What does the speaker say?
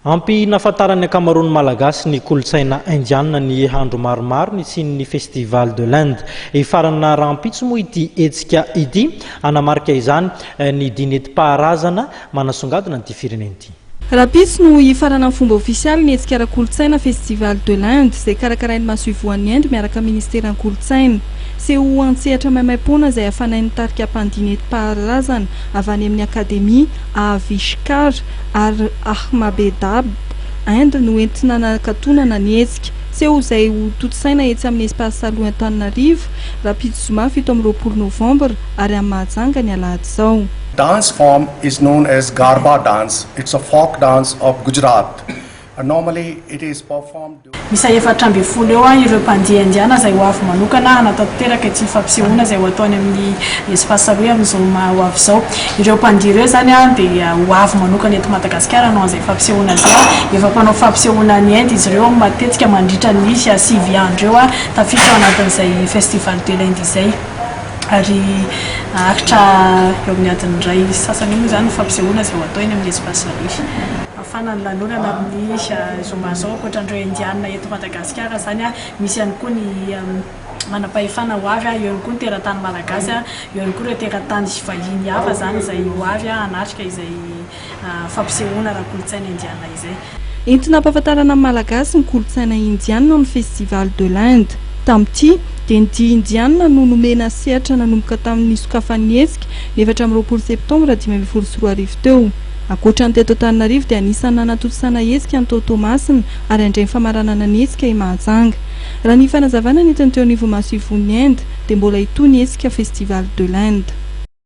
Ampy nafatarany ankamaroany malagasy ny kolotsaina indiana ny handro maromaro ny tsin'ny festival de l'Inde. Farana rampitso moa ity hetsika ity anamarika izany ny dineti-paharazana manasongadina ity firenena ity. Rapitso no ifarana amin'ny fomba ofisialy ny hetsika ara-kolotsaina festival de l'Inde izay karakarain'ny masoivoan'ny Inde miaraka ministeran'ny kolotsaina. Seho antsehatra maimaimpoana izay afanainy tarika ampandineti-paharazana avy any amin'ny akademia Avishkar ary Ahmadabad Inde no entina nakatonana ny hetsika. Seho izay ho totosaina etsy amin'ny espace Saloa Antananarivo Rapitso Zuma 7 Novembre ary amin'ny Mahajanga ny alahady izao. Dance form is known as Garba dance. It's a folk dance of Gujarat. Normally it is performed. Misa efatra amby folo eo ireo mpandihy indiana izay ho avy manokana hanatao tanteraka ity fampisehoana izay ho ataony amin'ny espace Saloa amin'izao ho avy izao. Ireo mpandihy ireo zany dia ho avy manokana eto Madagasikara hanao an'izay fampisehoana izay. Efa mpanao fampisehoana ny Inde izy ireo matetika mandritra ny 6 andro eo tafiditra ao anatin'izay festival de l'Inde izay. Ary akitra eo amin'ny adiny iray sasany io zany fampisehoana izay ho ataony amin'ny espace Saloa. Fanany lanonana amin'ny Zoma zao ankoatran'ireo indiana eto Madagasikara zany misy ihany koa ny manam-pahefana ho avy eo ihany koa ny teratany malagasy eo ihany koa ireo teratany sy vahiny hafa zany izay ho avy hanatrika izay fampisehoana ara-kolotsaina indiana izay. Entina ampahafantarana malagasy ny kolotsaina indiana ny festival de l'Inde. Tamin'ity dia ny dihy indiana no nomena sehatra nanomboka tamin'ny sokafan'ny hetsika 24 Septambra 2024 teo. Ankoatra ny teto Antananarivo dia anisany nanatotosana hetsika ny Tomasina ary andray ny famaranana ny hetsika i Mahajanga. Raha ny fanazavana ny teo nivo masoivon'ny Inde dia mbola itony hetsika festival de l'Inde.